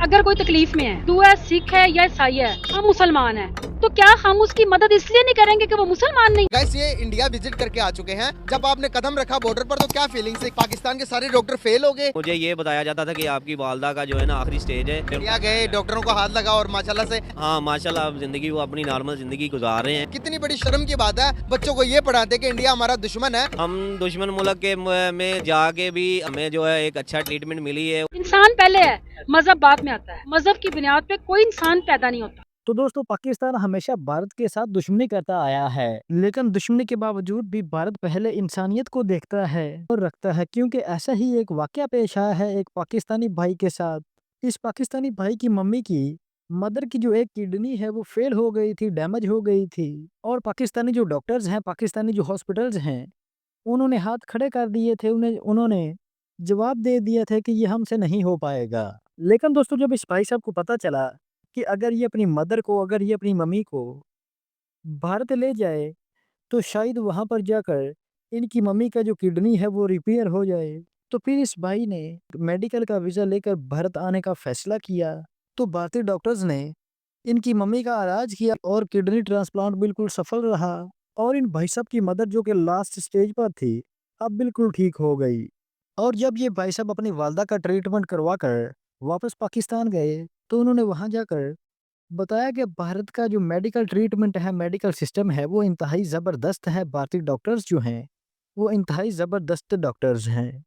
अगर कोई तकलीफ में है, हिंदू है, सिख है या ईसाई है, हम मुसलमान हैं, तो क्या हम उसकी मदद इसलिए नहीं करेंगे कि वो मुसलमान नहीं? गाइस ये इंडिया विजिट करके आ चुके हैं। जब आपने कदम रखा बॉर्डर पर तो क्या फीलिंग्स है? पाकिस्तान के सारे डॉक्टर फेल हो गए। मुझे ये बताया जाता था कि आपकी वालदा का जो है ना आखिरी स्टेज है। इंडिया गए, डॉक्टरों को हाथ लगा और माशाल्लाह से हाँ माशाल्लाह अब जिंदगी वो अपनी नॉर्मल जिंदगी गुजार रहे हैं। कितनी बड़ी शर्म की बात है बच्चों को ये पढ़ाते कि इंडिया हमारा दुश्मन है। हम दुश्मन मुल्क के में जाके भी हमें जो है एक अच्छा ट्रीटमेंट मिली है। इंसान पहले है, मजहब बाद में आता है। मजहब की बुनियाद पे कोई इंसान पैदा नहीं होता। तो दोस्तों पाकिस्तान हमेशा भारत के साथ दुश्मनी करता आया है, लेकिन दुश्मनी के बावजूद भी भारत पहले इंसानियत को देखता है और रखता है, क्योंकि ऐसा ही एक वाकया पेश आया है एक पाकिस्तानी भाई के साथ। इस पाकिस्तानी भाई की मम्मी की मदर की जो एक किडनी है वो फेल हो गई थी, डैमेज हो गई थी, और पाकिस्तानी जो डॉक्टर्स हैं, पाकिस्तानी जो हॉस्पिटल्स हैं, उन्होंने हाथ खड़े कर दिए थे, उन्होंने जवाब दे दिया था कि ये हमसे नहीं हो पाएगा। लेकिन दोस्तों जब इस भाई साहब को पता चला कि अगर ये अपनी मदर को, अगर ये अपनी मम्मी को भारत ले जाए तो शायद वहाँ पर जाकर इनकी मम्मी का जो किडनी है वो रिपेयर हो जाए, तो फिर इस भाई ने मेडिकल का वीज़ा लेकर भारत आने का फैसला किया। तो भारतीय डॉक्टर्स ने इनकी मम्मी का इलाज किया और किडनी ट्रांसप्लांट बिल्कुल सफल रहा, और इन भाई साहब की मदर जो कि लास्ट स्टेज पर थी अब बिल्कुल ठीक हो गई। और जब ये भाई साहब अपनी वालदा का ट्रीटमेंट करवा कर वापस पाकिस्तान गए तो उन्होंने वहां जाकर बताया कि भारत का जो मेडिकल ट्रीटमेंट है, मेडिकल सिस्टम है, वो इंतहाई ज़बरदस्त है। भारतीय डॉक्टर्स जो हैं वो इंतहाई ज़बरदस्त डॉक्टर्स हैं,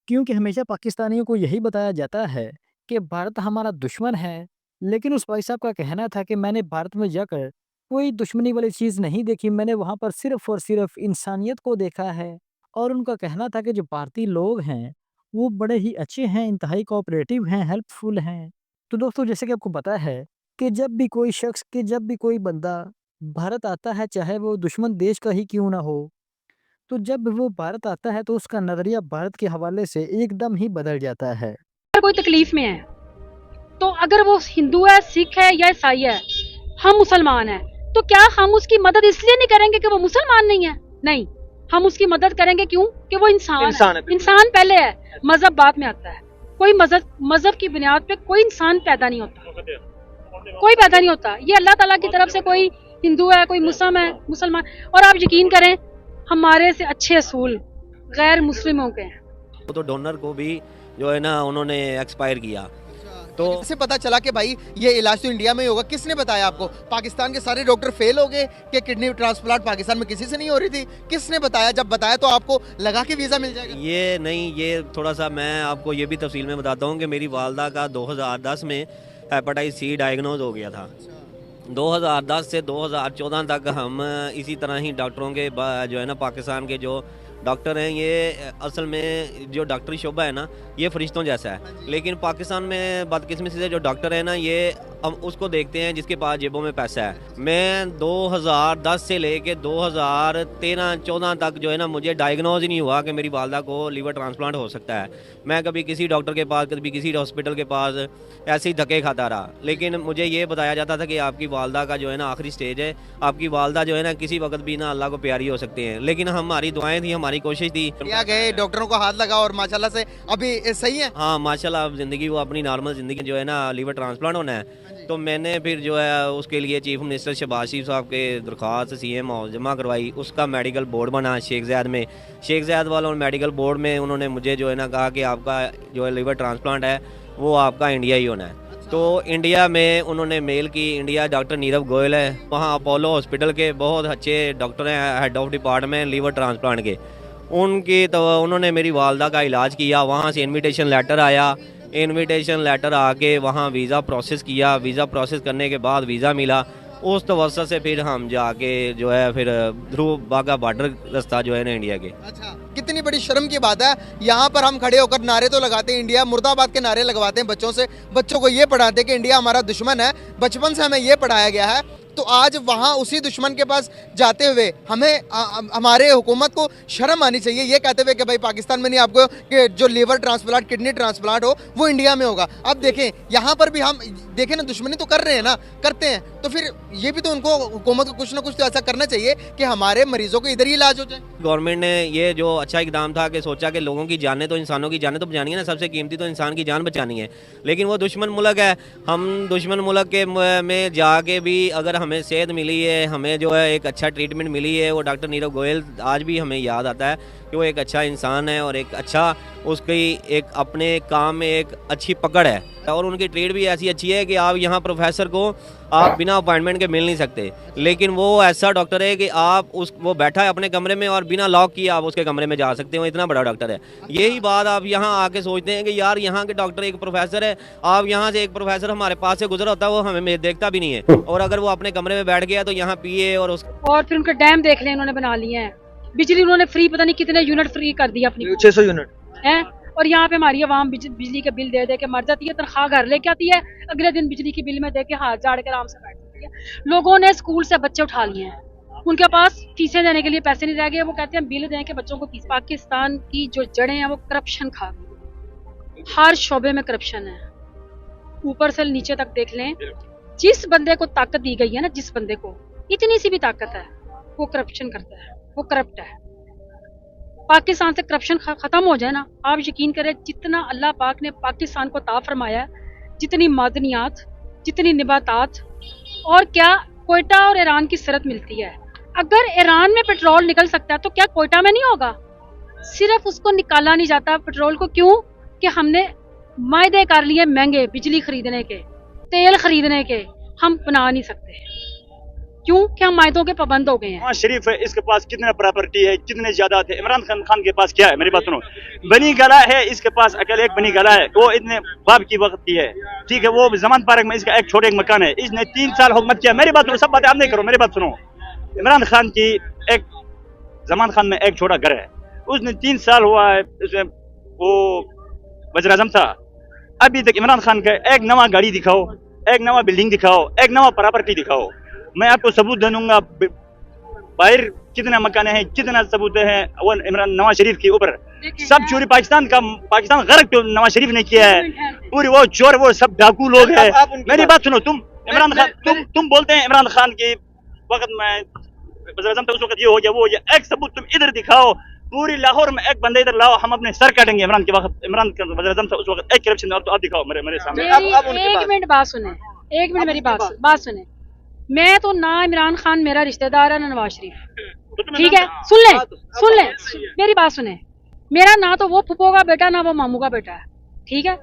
क्योंकि हमेशा पाकिस्तानियों को यही बताया जाता है कि भारत हमारा दुश्मन है। लेकिन उस भाई साहब का कहना था कि मैंने भारत में जाकर कोई दुश्मनी वाली चीज़ नहीं देखी, मैंने वहाँ पर सिर्फ और सिर्फ इंसानियत को देखा है। और उनका कहना था कि जो भारतीय लोग हैं वो बड़े ही अच्छे हैं, इंतहाई कोऑपरेटिव हैं, हेल्पफुल हैं। तो दोस्तों जैसे कि आपको पता है कि जब भी कोई शख्स, कि जब भी कोई बंदा भारत आता है, चाहे वो दुश्मन देश का ही क्यों ना हो, तो जब वो भारत आता है तो उसका नज़रिया भारत के हवाले से एकदम ही बदल जाता है। अगर कोई तकलीफ में है, तो अगर वो हिंदू है, सिख है या ईसाई है, हम मुसलमान हैं, तो क्या हम उसकी मदद इसलिए नहीं करेंगे कि वो मुसलमान नहीं है? नहीं, हम उसकी मदद करेंगे क्यों कि वो इंसान है। इंसान पहले है, मजहब बाद में आता है। कोई मजहब की बुनियाद पे कोई इंसान पैदा नहीं होता, कोई पैदा नहीं होता। ये अल्लाह ताला की तरफ से कोई हिंदू है, कोई मुसलमान। और आप यकीन करें हमारे से अच्छे असूल गैर मुस्लिमों के हैं। तो डोनर को भी जो है ना उन्होंने एक्सपायर किया। तो कैसे पता चला कि भाई ये इलाज तो इंडिया में ही होगा? किसने बताया आपको? पाकिस्तान के सारे डॉक्टर फेल हो गए कि किडनी ट्रांसप्लांट पाकिस्तान में किसी से नहीं हो रही थी? किसने बताया? जब बताया तो आपको लगा कि वीज़ा मिल जाएगा? ये नहीं, ये थोड़ा सा मैं आपको ये भी तफसील में बताता हूँ कि मेरी वालदा का 2010 में हेपेटाइटिस सी डायग्नोज हो गया था। 2010 से 2014 तक हम इसी तरह ही डॉक्टरों के जो है ना पाकिस्तान के जो डॉक्टर हैं, ये असल में जो डॉक्टरी शोबा है ना ये फरिश्तों जैसा है, लेकिन पाकिस्तान में बदकिस्मती से जो डॉक्टर है ना ये हम उसको देखते हैं जिसके पास जेबों में पैसा है। मैं 2010 से लेके 2013-14 तक जो है ना मुझे डायग्नोज ही नहीं हुआ कि मेरी वालदा को लीवर ट्रांसप्लांट हो सकता है। मैं कभी किसी डॉक्टर के पास, कभी किसी हॉस्पिटल के पास ऐसे ही धक्के खाता रहा, लेकिन मुझे ये बताया जाता था कि आपकी वालदा का जो है ना आखिरी स्टेज है, आपकी वालदा जो है ना किसी वक्त भी ना अल्लाह को प्यारी हो सकती हैं। लेकिन हमारी दुआएं थी, हमारी कोशिश थी। इंडिया गए, डॉक्टरों को हाथ लगा और माशाल्लाह से अभी सही है। हाँ माशाल्लाह अब जिंदगी वो अपनी नॉर्मल जिंदगी जो है ना लीवर ट्रांसप्लांट होना है। तो मैंने फिर जो है उसके लिए चीफ मिनिस्टर शहबाज शरीफ साहब के दरख्वास्त CM हाउस जमा करवाई। उसका मेडिकल बोर्ड बना शेख ज़ायद में। शेख ज़ायद वालों मेडिकल बोर्ड में उन्होंने मुझे जो है ना कहा कि आपका जो है लीवर ट्रांसप्लांट है वो आपका इंडिया ही होना है। तो इंडिया में उन्होंने मेल की। इंडिया डॉक्टर नीरव गोयल है, वहाँ अपोलो हॉस्पिटल के बहुत अच्छे डॉक्टर हैं, head of department liver transplant के। उनकी तो उन्होंने मेरी वालदा का इलाज किया। वहाँ से इन्विटेशन लेटर आया। इन्विटेशन लेटर आके वहाँ वीज़ा प्रोसेस किया। वीज़ा प्रोसेस करने के बाद वीज़ा मिला। उस तवज्जो से फिर हम जाके जो है फिर थ्रू बागा बॉर्डर रास्ता जो है ना इंडिया के। अच्छा, कितनी बड़ी शर्म की बात है। यहाँ पर हम खड़े होकर नारे तो लगाते हैं, इंडिया मुर्दाबाद के नारे लगवाते हैं बच्चों से, बच्चों को ये पढ़ाते हैं कि इंडिया हमारा दुश्मन है। बचपन से हमें ये पढ़ाया गया है। तो आज वहाँ उसी दुश्मन के पास जाते हुए हमें हमारे हुकूमत को शर्म आनी चाहिए, ये कहते हुए कि भाई पाकिस्तान में नहीं, आपको कि जो लीवर ट्रांसप्लांट, किडनी ट्रांसप्लांट हो वो इंडिया में होगा। अब देखें यहाँ पर भी हम देखें ना, दुश्मनी तो कर रहे हैं ना, करते हैं, तो फिर ये भी तो उनको हुकूमत को कुछ ना कुछ तो ऐसा करना चाहिए कि हमारे मरीजों को इधर ही इलाज हो जाए। गवर्नमेंट ने ये जो अच्छा इकदाम था कि सोचा कि लोगों की जानें, तो इंसानों की जानें तो बचानी है ना, सबसे कीमती तो इंसान की जान बचानी है। लेकिन वो दुश्मन मुल्क है, हम दुश्मन मुल्क के में जाके भी अगर हमें सेहत मिली है, हमें जो है एक अच्छा ट्रीटमेंट मिली है, वो डॉक्टर नीरव गोयल आज भी हमें याद आता है कि वो एक अच्छा इंसान है और एक अच्छा, उसकी एक अपने काम में एक अच्छी पकड़ है और उनकी ट्रीट भी ऐसी अच्छी है कि आप यहाँ प्रोफेसर को आप बिना अपॉइंटमेंट के मिल नहीं सकते, लेकिन वो ऐसा डॉक्टर है कि आप वो बैठा है अपने कमरे में और बिना लॉक किए आप उसके कमरे में जा सकते हो, इतना बड़ा डॉक्टर है। यही बात आप यहाँ आके सोचते हैं कि यार यहाँ के डॉक्टर एक प्रोफेसर है, आप यहाँ से एक प्रोफेसर हमारे पास से गुजरा होता है, वो हमें देखता भी नहीं है, और अगर वो अपने कमरे में बैठ गया तो यहाँ पिए और फिर उनके डैम देख लें उन्होंने बना लिए हैं, बिजली उन्होंने फ्री पता नहीं कितने यूनिट फ्री कर दिया अपनी 600 यूनिट है, और यहाँ पे हमारी आवाम बिजली के बिल दे दे के मर जाती है, तनख्वाह घर लेके आती है, अगले दिन बिजली की बिल में दे के हाथ झाड़ के आराम से बैठ जाती है। लोगों ने स्कूल से बच्चे उठा लिए हैं, उनके पास फीसें देने के लिए पैसे नहीं रह गए, वो कहते हैं बिल दें के बच्चों को फीस। पाकिस्तान की जो जड़ें हैं वो करप्शन खा गई, हर शोबे में करप्शन है, ऊपर से नीचे तक देख लें। जिस बंदे को ताकत दी गई है ना, जिस बंदे को इतनी सी भी ताकत है, वो करप्शन करता है, वो करप्ट है। पाकिस्तान से करप्शन खत्म हो जाए ना, आप यकीन करें जितना अल्लाह पाक ने पाकिस्तान को ता फरमाया है, जितनी मादनियात, जितनी निबातात, और क्या कोयटा और ईरान की सरहद मिलती है, अगर ईरान में पेट्रोल निकल सकता है तो क्या कोयटा में नहीं होगा? सिर्फ उसको निकाला नहीं जाता पेट्रोल को, क्यों कि हमने मायदे कर लिए महंगे, बिजली खरीदने के, तेल खरीदने के, हम बना नहीं सकते, क्यों कि हम मायदों के पाबंद हो गए हैं। शरीफ है, इसके पास कितने प्रॉपर्टी है, कितने ज्यादा थे। इमरान खान के पास क्या है, मेरी बात सुनो, बनी गला है, इसके पास अकेले एक बनी गला है, वो इतने बाप की वक्त की है, ठीक है। वो जमान पार्क में इसका एक छोटे एक मकान है, इसने 3 साल हुकूमत किया। मेरी बात सुनो, सब बातें आप नहीं करो, मेरी बात सुनो। इमरान खान की एक जमान खान में एक छोटा घर है, उसने 3 साल हुआ है, वो वज़ीर आज़म था, अभी तक इमरान खान का एक नवा गाड़ी दिखाओ, एक नवा बिल्डिंग दिखाओ, एक नवा प्रॉपर्टी दिखाओ, मैं आपको सबूत दे दूंगा। बाहर कितना मकान है, कितना सबूत है वो इमरान नवाज शरीफ के ऊपर, सब चोरी पाकिस्तान गर्क तो नवाज शरीफ ने किया है, पूरी वो चोर, वो सब डाकू लोग हैं। मेरी बात सुनो, तुम इमरान खान तुम बोलते हैं इमरान खान के वक्त में वज़ीर आज़म था, उस वक्त ये हो गया वो हो गया, एक सबूत तुम इधर दिखाओ, पूरी लाहौर में एक बंदे इधर लाओ, हम अपने सर काटेंगे। इमरान के वक्त, इमरान वज़ीर आज़म था उस वक्त, एक करप्शन तो आप दिखाओ मेरे सामने। एक मिनट बात सुने, एक मिनट मेरी बात सुने। मैं तो ना इमरान खान मेरा रिश्तेदार है ना नवाज शरीफ, ठीक है, सुन ले मेरी बात सुने। मेरा ना तो वो फुफो का बेटा ना वो मामू का बेटा है, ठीक है।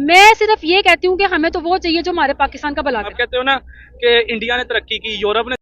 मैं सिर्फ ये कहती हूँ कि हमें तो वो चाहिए जो हमारे पाकिस्तान का भला करे। आप कहते हो ना कि इंडिया ने तरक्की की, यूरोप ने